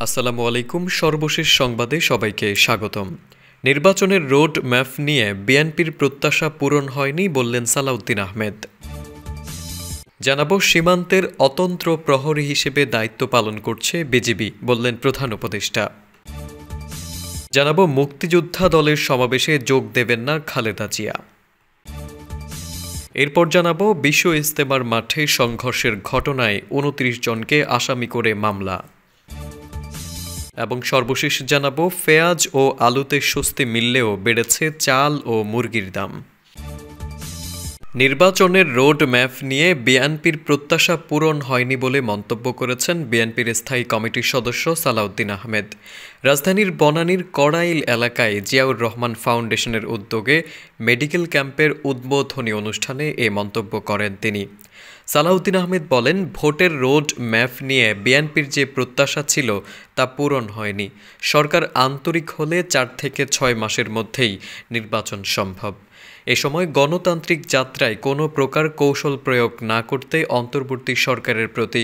আসসালামু আলাইকুম। সর্বশেষ সংবাদে সবাইকে স্বাগতম। নির্বাচনের রোড ম্যাপ নিয়ে বিএনপির প্রত্যাশা পূরণ হয়নি বললেন সালাউদ্দিন আহমেদ। জানাবো সীমান্তের অতন্ত্র প্রহরী হিসেবে দায়িত্ব পালন করছে বিজিবি বললেন প্রধান উপদেষ্টা। জানাবো মুক্তিযোদ্ধা দলের সমাবেশে যোগ দেবেন না খালেদা জিয়া। এরপর জানাবো বিশ্ব ইজতেমার মাঠে সংঘর্ষের ঘটনায় ২৯ জনকে আসামি করে মামলা। এবং সর্বশেষ জানাবো পেঁয়াজ ও আলুতে স্বস্তি মিললেও বেড়েছে চাল ও মুরগির দাম। নির্বাচনের রোড ম্যাপ নিয়ে বিএনপির প্রত্যাশা পূরণ হয়নি বলে মন্তব্য করেছেন বিএনপির স্থায়ী কমিটির সদস্য সালাউদ্দিন আহমেদ। রাজধানীর বনানীর কড়াইল এলাকায় জিয়াউর রহমান ফাউন্ডেশনের উদ্যোগে মেডিকেল ক্যাম্পের উদ্বোধনী অনুষ্ঠানে এ মন্তব্য করেন তিনি। সালাউদ্দিন আহমেদ বলেন, ভোটের রোড ম্যাপ নিয়ে বিএনপির যে প্রত্যাশা ছিল তা পূরণ হয়নি। সরকার আন্তরিক হলে ৪ থেকে ৬ মাসের মধ্যেই নির্বাচন সম্ভব। এ সময় গণতান্ত্রিক যাত্রায় কোনো প্রকার কৌশল প্রয়োগ না করতে অন্তর্বর্তী সরকারের প্রতি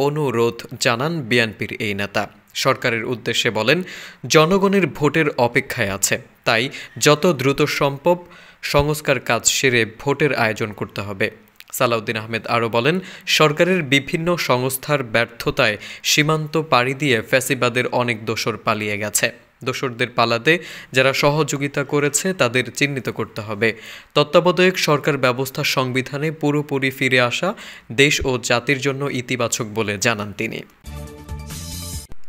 অনুরোধ জানান বিএনপির এই নেতা। সরকারের উদ্দেশ্যে বলেন, জনগণের ভোটের অপেক্ষায় আছে, তাই যত দ্রুত সম্ভব সংস্কার কাজ সেরে ভোটের আয়োজন করতে হবে। সালাউদ্দিন আহমেদ আরও বলেন, সরকারের বিভিন্ন সংস্থার ব্যর্থতায় সীমান্ত পাড়ি দিয়ে ফ্যাসিবাদের অনেক দোসর পালিয়ে গেছে। দোসরদের পালাতে যারা সহযোগিতা করেছে তাদের চিহ্নিত করতে হবে। তত্ত্বাবধায়ক সরকার ব্যবস্থা সংবিধানে পুরোপুরি ফিরে আসা দেশ ও জাতির জন্য ইতিবাচক বলে জানান তিনি।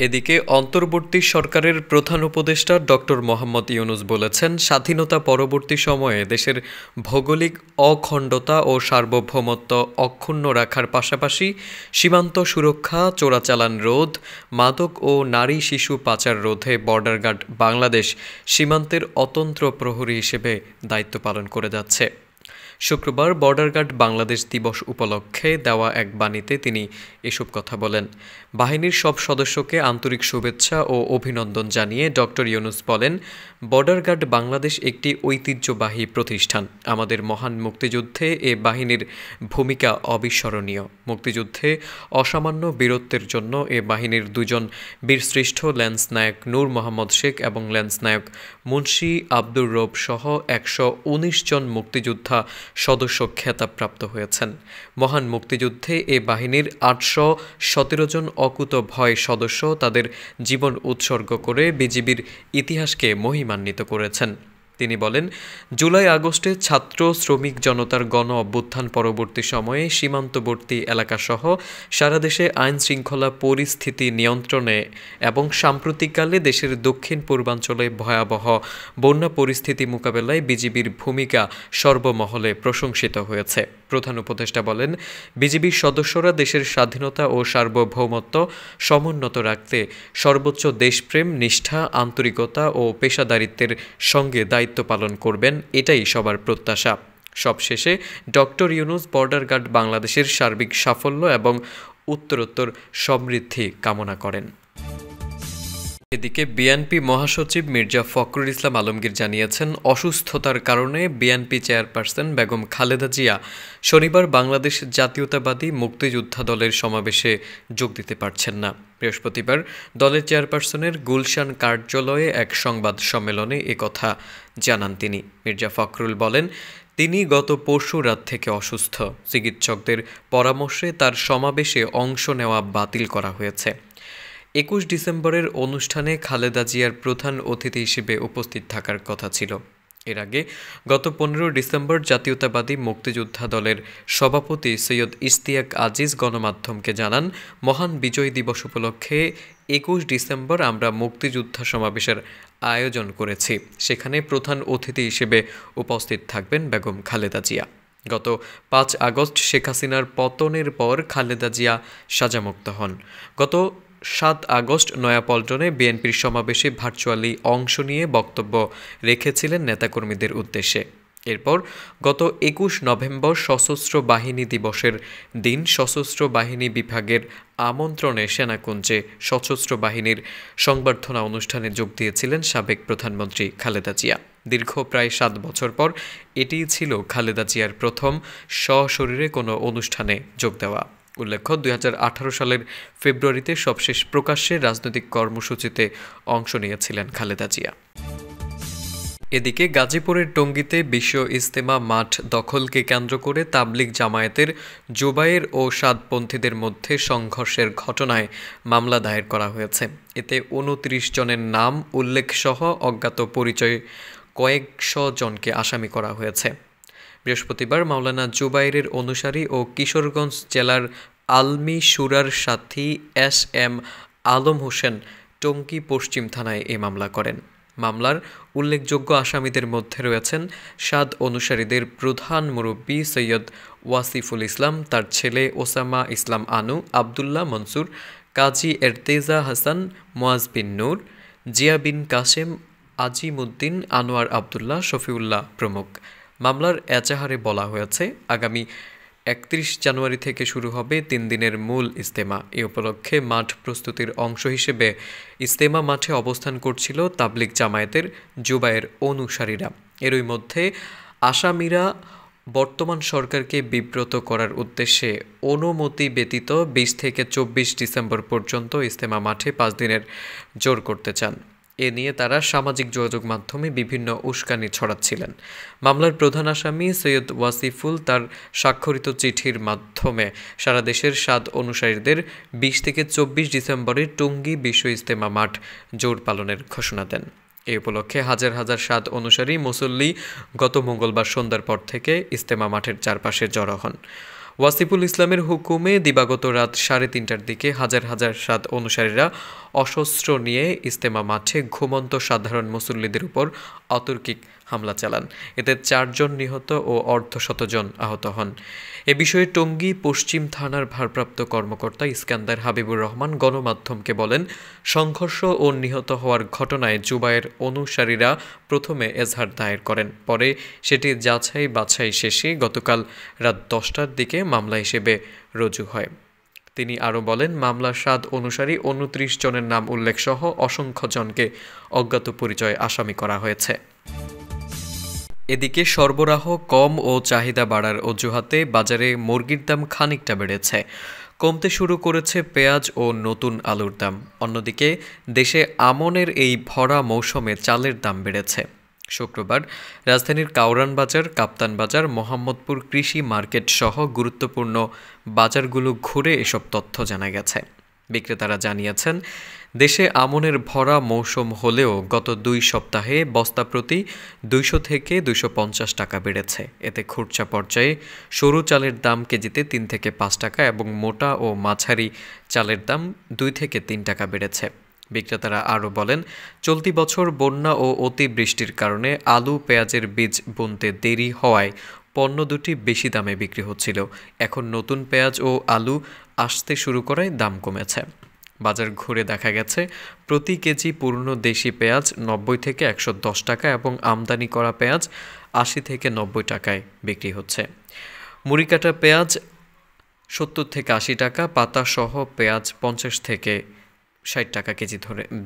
এদিকে অন্তর্বর্তী সরকারের প্রধান উপদেষ্টা ডক্টর মোহাম্মদ ইউনুস বলেছেন, স্বাধীনতা পরবর্তী সময়ে দেশের ভৌগোলিক অখণ্ডতা ও সার্বভৌমত্ব অক্ষুণ্ণ রাখার পাশাপাশি সীমান্ত সুরক্ষা, চোরাচালান রোধ, মাদক ও নারী শিশু পাচার রোধে বর্ডার গার্ড বাংলাদেশ সীমান্তের অতন্ত্র প্রহরী হিসেবে দায়িত্ব পালন করে যাচ্ছে। শুক্রবার বর্ডার গার্ড বাংলাদেশ দিবস উপলক্ষে দেওয়া এক বাণীতে তিনি এসব কথা বলেন। বাহিনীর সব সদস্যকে আন্তরিক শুভেচ্ছা ও অভিনন্দন জানিয়ে ডক্টর ইউনুস বলেন, বর্ডার গার্ড বাংলাদেশ একটি ঐতিহ্যবাহী প্রতিষ্ঠান। আমাদের মহান মুক্তিযুদ্ধে এ বাহিনীর ভূমিকা অবিস্মরণীয়। মুক্তিযুদ্ধে অসামান্য বীরত্বের জন্য এ বাহিনীর দুজন বীরশ্রেষ্ঠ ল্যান্স নায়ক নূর মোহাম্মদ শেখ এবং ল্যান্স নায়ক মুন্সি আব্দুর রব সহ ১১৯ জন মুক্তিযোদ্ধা সদস্য খেতাবপ্রাপ্ত হয়েছেন। মহান মুক্তিযুদ্ধে এ বাহিনীর ৮১৭ জন অকুত ভয় সদস্য তাদের জীবন উৎসর্গ করে বিজিবির ইতিহাসকে মহিমান্বিত করেছেন। তিনি বলেন, জুলাই আগস্টে ছাত্র শ্রমিক জনতার গণ অভ্যুত্থান পরবর্তী সময়ে সীমান্তবর্তী এলাকাসহ সারা দেশে আইন শৃঙ্খলা পরিস্থিতি নিয়ন্ত্রণে এবং সাম্প্রতিককালে দেশের দক্ষিণ পূর্বাঞ্চলে ভয়াবহ বন্যা পরিস্থিতি মোকাবেলায় বিজিবির ভূমিকা সর্বমহলে প্রশংসিত হয়েছে। প্রধান উপদেষ্টা বলেন, বিজিবির সদস্যরা দেশের স্বাধীনতা ও সার্বভৌমত্ব সমুন্নত রাখতে সর্বোচ্চ দেশপ্রেম, নিষ্ঠা, আন্তরিকতা ও পেশাদারিত্বের সঙ্গে দায়িত্ব পালন করবেন, এটাই সবার প্রত্যাশা। সবশেষে ডক্টর ইউনুস বর্ডার গার্ড বাংলাদেশের সার্বিক সাফল্য এবং উত্তরোত্তর সমৃদ্ধি কামনা করেন। এদিকে বিএনপি মহাসচিব মির্জা ফখরুল ইসলাম আলমগীর জানিয়েছেন, অসুস্থতার কারণে বিএনপি চেয়ারপারসন বেগম খালেদা জিয়া শনিবার বাংলাদেশ জাতীয়তাবাদী মুক্তিযোদ্ধা দলের সমাবেশে যোগ দিতে পারছেন না। বৃহস্পতিবার দলের চেয়ারপারসনের গুলশান কার্যালয়ে এক সংবাদ সম্মেলনে একথা জানান তিনি। মির্জা ফখরুল বলেন, তিনি গত পরশু রাত থেকে অসুস্থ। চিকিৎসকদের পরামর্শে তার সমাবেশে অংশ নেওয়া বাতিল করা হয়েছে। ২১ ডিসেম্বরের অনুষ্ঠানে খালেদা জিয়ার প্রধান অতিথি হিসেবে উপস্থিত থাকার কথা ছিল। এর আগে গত ১৫ ডিসেম্বর জাতীয়তাবাদী মুক্তিযোদ্ধা দলের সভাপতি সৈয়দ ইশতিয়াক আজিজ গণমাধ্যমকে জানান, মহান বিজয় দিবস উপলক্ষে ২১ ডিসেম্বর আমরা মুক্তিযোদ্ধা সমাবেশের আয়োজন করেছি। সেখানে প্রধান অতিথি হিসেবে উপস্থিত থাকবেন বেগম খালেদা জিয়া। গত ৫ আগস্ট শেখ হাসিনার পতনের পর খালেদা জিয়া সাজামুক্ত হন। গত ৭ আগস্ট নয়াপল্টনে বিএনপির সমাবেশে ভার্চুয়ালি অংশ নিয়ে বক্তব্য রেখেছিলেন নেতাকর্মীদের উদ্দেশ্যে। এরপর গত ২১ নভেম্বর সশস্ত্র বাহিনী দিবসের দিন সশস্ত্র বাহিনী বিভাগের আমন্ত্রণে সেনাকুঞ্জে সশস্ত্র বাহিনীর সংবর্ধনা অনুষ্ঠানে যোগ দিয়েছিলেন সাবেক প্রধানমন্ত্রী খালেদা জিয়া। দীর্ঘ প্রায় ৭ বছর পর এটিই ছিল খালেদা জিয়ার প্রথম সশরীরে কোনো অনুষ্ঠানে যোগ দেওয়া। উল্লেখ্য ২০১৮ সালের ফেব্রুয়ারিতে সবশেষ প্রকাশ্যে রাজনৈতিক কর্মসূচিতে অংশ নিয়েছিলেন খালেদা জিয়া। এদিকে গাজীপুরের টঙ্গীতে বিশ্ব ইজতেমা মাঠ দখলকে কেন্দ্র করে তাবলিগ জামায়াতের জুবায়ের ও সাদপন্থীদের মধ্যে সংঘর্ষের ঘটনায় মামলা দায়ের করা হয়েছে। এতে ২৯ জনের নাম উল্লেখসহ অজ্ঞাত পরিচয় কয়েকশ জনকে আসামি করা হয়েছে। বৃহস্পতিবার মাওলানা জুবাইরের অনুসারী ও কিশোরগঞ্জ জেলার আলমি সুরার সাথী এস.এম. আলম হোসেন টঙ্গী পশ্চিম থানায় এই মামলা করেন। মামলার উল্লেখযোগ্য আসামিদের মধ্যে রয়েছেন সাদ অনুসারীদের প্রধান মুরব্বী সৈয়দ ওয়াসিফুল ইসলাম, তার ছেলে ওসামা ইসলাম আনু, আবদুল্লাহ মনসুর, কাজী এরতেজা হাসান, মুয়াজ বিন নূর, জিয়া বিন কাসেম, আজিমউদ্দিন, আনোয়ার আবদুল্লাহ, শফিউল্লাহ প্রমুখ। মামলার এজাহারে বলা হয়েছে, আগামী ৩১ জানুয়ারি থেকে শুরু হবে ৩ দিনের মূল ইজতেমা। এ উপলক্ষে মাঠ প্রস্তুতির অংশ হিসেবে ইজতেমা মাঠে অবস্থান করছিল তাবলিগ জামায়াতের জুবায়ের অনুসারীরা। এরই মধ্যে আসামিরা বর্তমান সরকারকে বিব্রত করার উদ্দেশ্যে অনুমতি ব্যতীত ২০ থেকে ২৪ ডিসেম্বর পর্যন্ত ইজতেমা মাঠে ৫ দিনের জোর করতে চান। এ নিয়ে তারা সামাজিক যোগাযোগ মাধ্যমে বিভিন্ন উস্কানি ছড়াচ্ছিলেন। মামলার প্রধান আসামি সৈয়দ ওয়াসিফুল তার স্বাক্ষরিত চিঠির মাধ্যমে সারা দেশের সাদ অনুসারীদের ২০ থেকে ২৪ ডিসেম্বরে টঙ্গী বিশ্ব ইজতেমা মাঠ জোর পালনের ঘোষণা দেন। এই উপলক্ষে হাজার হাজার সাদ অনুসারী মুসল্লি গত মঙ্গলবার সন্ধ্যার পর থেকে ইজতেমা মাঠের চারপাশে জড়ো হন। ওয়াসিফুল ইসলামের হুকুমে দিবাগত রাত ৩:৩০টার দিকে হাজার হাজার সাদ অনুসারীরা অস্ত্র নিয়ে ইজতেমা মাঠে ঘুমন্ত সাধারণ মুসল্লিদের উপর অতর্কিক হামলা চালান। এতে ৪ জন নিহত ও অর্ধশতজন আহত হন। এ বিষয়ে টঙ্গী পশ্চিম থানার ভারপ্রাপ্ত কর্মকর্তা ইস্কান্দার হাবিবুর রহমান গণমাধ্যমকে বলেন, সংঘর্ষ ও নিহত হওয়ার ঘটনায় জুবায়ের অনুসারীরা প্রথমে এজাহার দায়ের করেন, পরে সেটি যাচাই বাছাই শেষে গতকাল রাত ১০টার দিকে মামলা হিসেবে রুজু হয়। তিনি আরও বলেন, মামলার সাদ অনুসারী ২৯ জনের নাম উল্লেখসহ অসংখ্য জনকে অজ্ঞাত পরিচয়ে আসামি করা হয়েছে। এদিকে সরবরাহ কম ও চাহিদা বাড়ার অজুহাতে বাজারে মুরগির দাম খানিকটা বেড়েছে। কমতে শুরু করেছে পেঁয়াজ ও নতুন আলুর দাম। অন্যদিকে দেশে আমনের এই ভরা মৌসুমে চালের দাম বেড়েছে। শুক্রবার রাজধানীর কাউরান বাজার, কাপ্তান বাজার, মোহাম্মদপুর কৃষি মার্কেট সহ গুরুত্বপূর্ণ বাজারগুলো ঘুরে এসব তথ্য জানা গেছে। বিক্রেতারা জানিয়েছেন, দেশে আমনের ভরা মৌসুম হলেও গত ২ সপ্তাহে বস্তা প্রতি ২০০ থেকে ২৫০ টাকা বেড়েছে। এতে খুচরা পর্যায়ে সরু চালের দাম কেজিতে ৩ থেকে ৫ টাকা এবং মোটা ও মাঝারি চালের দাম ২ থেকে ৩ টাকা বেড়েছে। বিক্রেতারা আরও বলেন, চলতি বছর বন্যা ও অতিবৃষ্টির কারণে আলু পেঁয়াজের বীজ বুনতে দেরি হওয়ায় পণ্য দুটি বেশি দামে বিক্রি হচ্ছিল। এখন নতুন পেঁয়াজ ও আলু আসতে শুরু করায় দাম কমেছে। বাজার ঘুরে দেখা গেছে, প্রতি কেজি পুরনো দেশি পেঁয়াজ ৯০ থেকে ১১০ টাকা এবং আমদানি করা পেঁয়াজ ৮০ থেকে ৯০ টাকায় বিক্রি হচ্ছে। মুড়ি কাটা পেঁয়াজ ৭০ থেকে ৮০ টাকা, পাতা সহ পেঁয়াজ ৫০ থেকে ৬০ টাকা কেজি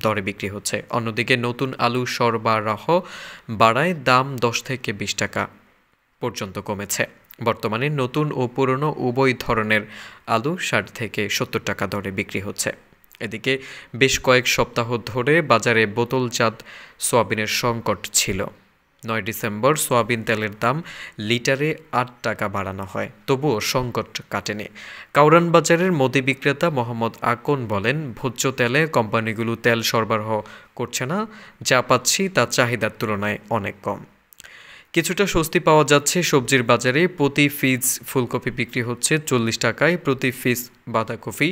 দরে বিক্রি হচ্ছে। অন্যদিকে নতুন আলু সরবরাহ বাড়ায় দাম ১০ থেকে ২০ টাকা পর্যন্ত কমেছে। বর্তমানে নতুন ও পুরনো উভয় ধরনের আলু ৬০ থেকে ৭০ টাকা দরে বিক্রি হচ্ছে। এদিকে বেশ কয়েক সপ্তাহ ধরে বাজারে বোতলজাত সোয়াবিনের সংকট ছিল। ৯ ডিসেম্বর সোয়াবিন তেলের দাম লিটারে ৮ টাকা বাড়ানো হয়, তবুও সংকট কাটেনি। কাউরান বাজারের মুদি বিক্রেতা মোহাম্মদ আকন বলেন, ভোজ্য তেলে কোম্পানিগুলো তেল সরবরাহ করছে না, যা পাচ্ছি তা চাহিদার তুলনায় অনেক কম। কিছুটা স্বস্তি পাওয়া যাচ্ছে সবজির বাজারে। প্রতি পিস ফুলকপি বিক্রি হচ্ছে ৪০ টাকায়, প্রতি পিস বাঁধাকপি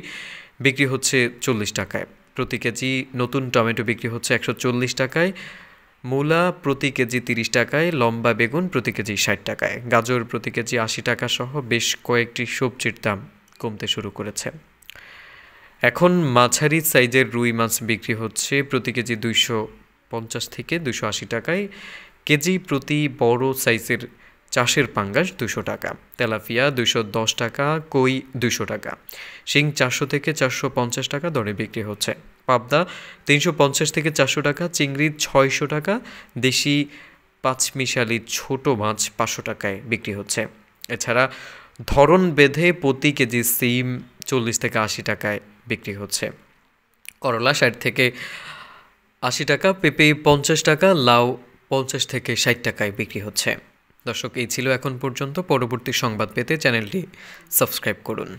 বিক্রি হচ্ছে ৪০ টাকায়, প্রতি কেজি নতুন টমেটো বিক্রি হচ্ছে ১৪০ টাকায়, মূলা প্রতি কেজি ৩০ টাকায়, লম্বা বেগুন প্রতি কেজি ৬০ টাকায়, গাজর প্রতি কেজি ৮০ টাকা সহ বেশ কয়েকটি সবজির দাম কমতে শুরু করেছে। এখন মাঝারি সাইজের রুই মাছ বিক্রি হচ্ছে প্রতি কেজি ২৫০ থেকে ২৮০ টাকায়, কেজি প্রতি বড় সাইজের চাষের পাঙ্গাস ২০০ টাকা, তেলাপিয়া ২১০ টাকা, কই ২০০ টাকা, শিং ৪০০ থেকে ৪৫০ টাকা দরে বিক্রি হচ্ছে। পাবদা ৩৫০ থেকে ৪০০ টাকা, চিংড়ি ৬০০ টাকা, দেশি পাঁচমিশালি ছোট মাছ ৫০০ টাকায় বিক্রি হচ্ছে। এছাড়া ধরন বেঁধে প্রতি কেজি সিম 40 থেকে 80 টাকায় বিক্রি হচ্ছে। করলা 60 থেকে 80 টাকা, পেঁপে 50 টাকা, লাউ 50 থেকে 60 টাকায় বিক্রি হচ্ছে। দর্শক, এই ছিল এখন পর্যন্ত। পরবর্তী সংবাদ পেতে চ্যানেলটি সাবস্ক্রাইব করুন।